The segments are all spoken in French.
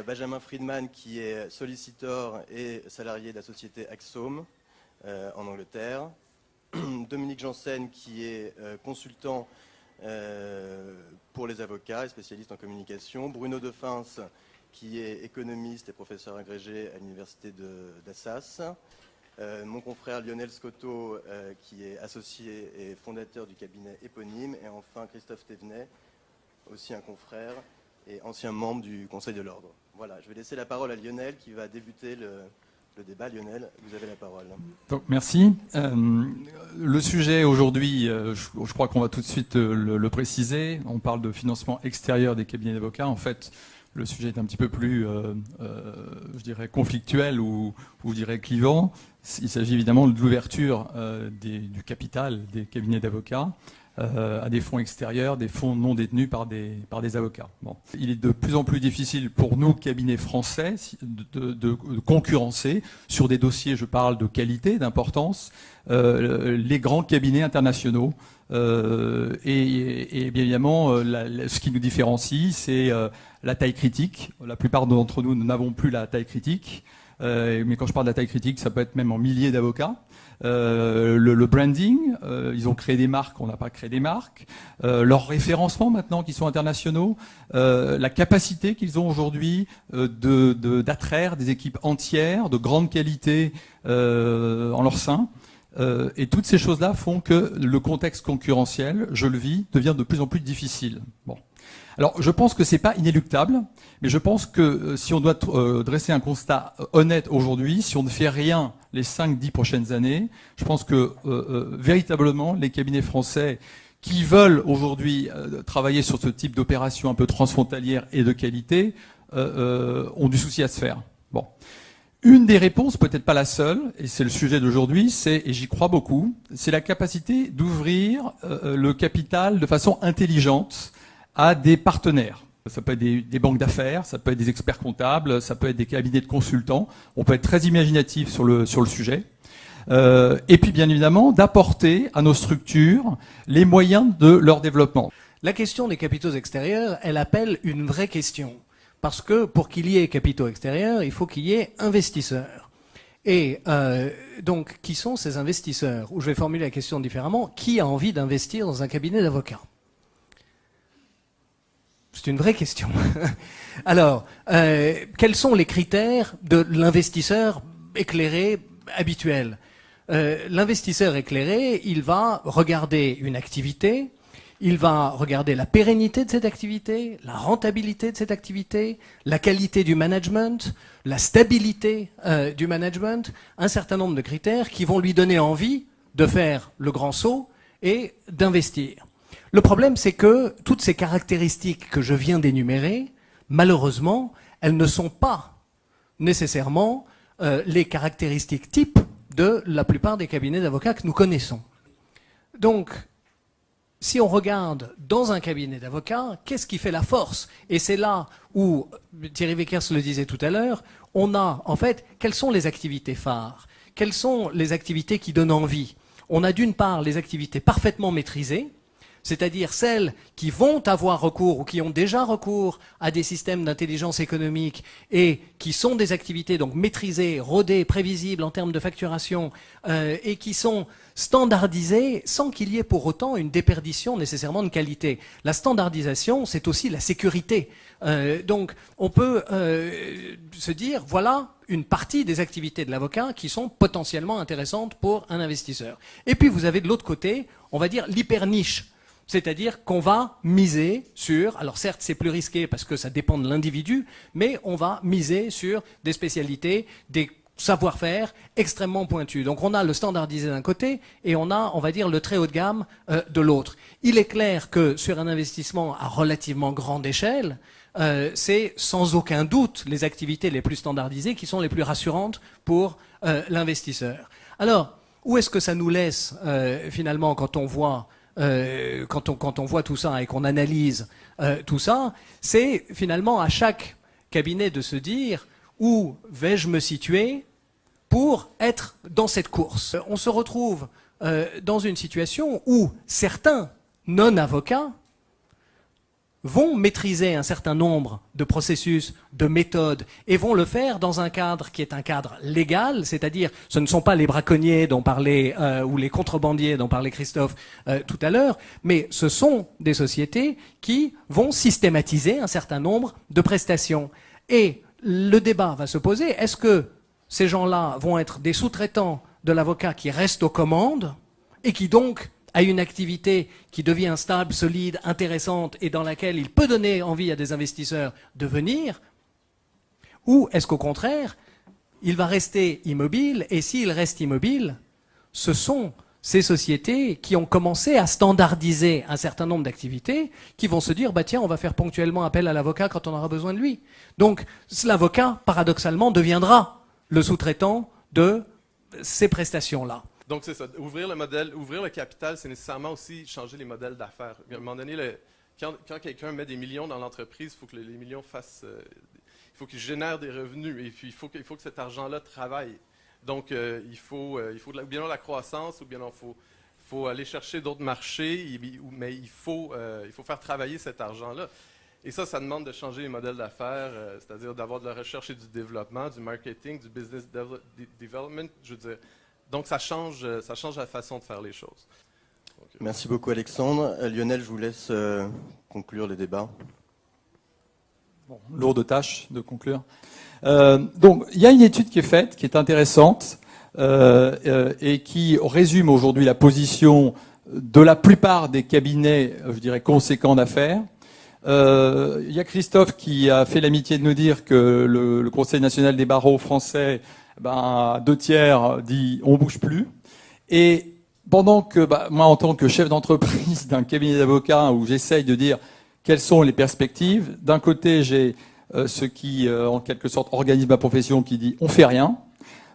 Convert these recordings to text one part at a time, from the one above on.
Benjamin Friedman, qui est sollicitor et salarié de la société Axome en Angleterre. Dominique Janssen, qui est consultant pour les avocats et spécialiste en communication. Bruno Defins, qui est économiste et professeur agrégé à l'université d'Assas. Mon confrère Lionel Scotto, qui est associé et fondateur du cabinet éponyme. Et enfin Christophe Thévenet, aussi un confrère et ancien membre du Conseil de l'Ordre. Voilà, je vais laisser la parole à Lionel qui va débuter le débat. Lionel, vous avez la parole. Donc, merci. Le sujet aujourd'hui, je crois qu'on va tout de suite le préciser. On parle de financement extérieur des cabinets d'avocats. En fait, le sujet est un petit peu plus, je dirais, conflictuel ou je dirais clivant. Il s'agit évidemment de l'ouverture du capital des cabinets d'avocats à des fonds extérieurs, des fonds non détenus par des avocats. Bon. Il est de plus en plus difficile pour nous, cabinets français, de concurrencer sur des dossiers, je parle de qualité, d'importance, les grands cabinets internationaux. Et bien évidemment, ce qui nous différencie, c'est la taille critique. La plupart d'entre nous n'avons plus la taille critique. Mais quand je parle de la taille critique, ça peut être même en milliers d'avocats. Le branding, ils ont créé des marques, on n'a pas créé des marques. Leurs référencements maintenant qui sont internationaux, la capacité qu'ils ont aujourd'hui d'attraire des équipes entières de grande qualité en leur sein. Et toutes ces choses-là font que le contexte concurrentiel, je le vis, devient de plus en plus difficile. Bon. Alors, je pense que c'est pas inéluctable, mais je pense que si on doit dresser un constat honnête aujourd'hui, si on ne fait rien les 5-10 prochaines années, je pense que véritablement les cabinets français qui veulent aujourd'hui travailler sur ce type d'opération un peu transfrontalière et de qualité ont du souci à se faire. Bon. Une des réponses, peut-être pas la seule, et c'est le sujet d'aujourd'hui, et j'y crois beaucoup, c'est la capacité d'ouvrir le capital de façon intelligente à des partenaires. Ça peut être des banques d'affaires, ça peut être des experts comptables, ça peut être des cabinets de consultants. On peut être très imaginatif sur le sujet. Et puis bien évidemment, d'apporter à nos structures les moyens de leur développement. La question des capitaux extérieurs, elle appelle une vraie question. Parce que pour qu'il y ait capitaux extérieurs, il faut qu'il y ait investisseurs. Et donc, qui sont ces investisseurs? Ou je vais formuler la question différemment. Qui a envie d'investir dans un cabinet d'avocats? C'est une vraie question. Alors, quels sont les critères de l'investisseur éclairé habituel? L'investisseur éclairé, il va regarder une activité, il va regarder la pérennité de cette activité, la rentabilité de cette activité, la qualité du management, la stabilité du management, un certain nombre de critères qui vont lui donner envie de faire le grand saut et d'investir. Le problème, c'est que toutes ces caractéristiques que je viens d'énumérer, malheureusement, elles ne sont pas nécessairement les caractéristiques types de la plupart des cabinets d'avocats que nous connaissons. Donc, si on regarde dans un cabinet d'avocats, qu'est-ce qui fait la force? Et c'est là où, Thierry Weckers le disait tout à l'heure, on a, en fait, quelles sont les activités phares? Quelles sont les activités qui donnent envie? On a d'une part les activités parfaitement maîtrisées, c'est-à-dire celles qui vont avoir recours ou qui ont déjà recours à des systèmes d'intelligence économique et qui sont des activités donc maîtrisées, rodées, prévisibles en termes de facturation et qui sont standardisées sans qu'il y ait pour autant une déperdition nécessairement de qualité. La standardisation, c'est aussi la sécurité. Donc on peut se dire, voilà une partie des activités de l'avocat qui sont potentiellement intéressantes pour un investisseur. Et puis vous avez de l'autre côté, on va dire l'hyper-niche. C'est-à-dire qu'on va miser sur, alors certes c'est plus risqué parce que ça dépend de l'individu, mais on va miser sur des spécialités, des savoir-faire extrêmement pointus. Donc on a le standardisé d'un côté et on a, on va dire, le très haut de gamme de l'autre. Il est clair que sur un investissement à relativement grande échelle, c'est sans aucun doute les activités les plus standardisées qui sont les plus rassurantes pour l'investisseur. Alors, où est-ce que ça nous laisse finalement quand on voit quand on voit tout ça et qu'on analyse tout ça, c'est finalement à chaque cabinet de se dire où vais-je me situer pour être dans cette course. On se retrouve dans une situation où certains non-avocats vont maîtriser un certain nombre de processus, de méthodes, et vont le faire dans un cadre qui est un cadre légal, c'est-à-dire ce ne sont pas les braconniers dont parlait, ou les contrebandiers dont parlait Christophe tout à l'heure, mais ce sont des sociétés qui vont systématiser un certain nombre de prestations. Et le débat va se poser, est-ce que ces gens-là vont être des sous-traitants de l'avocat qui reste aux commandes et qui donc a une activité qui devient stable, solide, intéressante et dans laquelle il peut donner envie à des investisseurs de venir, ou est-ce qu'au contraire, il va rester immobile, et s'il reste immobile, ce sont ces sociétés qui ont commencé à standardiser un certain nombre d'activités, qui vont se dire, bah tiens, on va faire ponctuellement appel à l'avocat quand on aura besoin de lui. Donc, l'avocat, paradoxalement, deviendra le sous-traitant de ces prestations-là. Donc, c'est ça. Ouvrir le modèle, ouvrir le capital, c'est nécessairement aussi changer les modèles d'affaires. À un moment donné, quand quelqu'un met des millions dans l'entreprise, il faut que les millions fassent... il faut qu'ils génèrent des revenus et puis il faut que cet argent-là travaille. Donc, il faut bien la croissance ou bien il faut aller chercher d'autres marchés, mais il faut faire travailler cet argent-là. Et ça demande de changer les modèles d'affaires, c'est-à-dire d'avoir de la recherche et du développement, du marketing, du business development, je veux dire. Donc, ça change la façon de faire les choses. Donc, Merci beaucoup, Alexandre. Lionel, je vous laisse conclure les débats. Bon, lourde tâche de conclure. Donc, il y a une étude qui est faite, qui est intéressante, et qui résume aujourd'hui la position de la plupart des cabinets, je dirais, conséquents d'affaires. Il y a Christophe qui a fait l'amitié de nous dire que le Conseil national des barreaux français, à 2/3 dit on bouge plus. Et pendant que moi, en tant que chef d'entreprise d'un cabinet d'avocats où j'essaye de dire quelles sont les perspectives, d'un côté j'ai ce qui en quelque sorte organise ma profession qui dit on fait rien.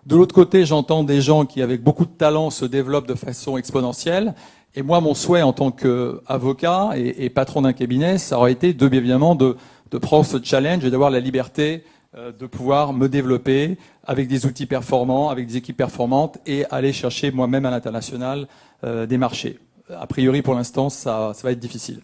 De l'autre côté, j'entends des gens qui avec beaucoup de talent se développent de façon exponentielle. Et moi, mon souhait en tant qu'avocat et patron d'un cabinet, ça aurait été bien évidemment de prendre ce challenge et d'avoir la liberté de pouvoir me développer avec des outils performants, avec des équipes performantes et aller chercher moi-même à l'international des marchés. A priori, pour l'instant, ça va être difficile.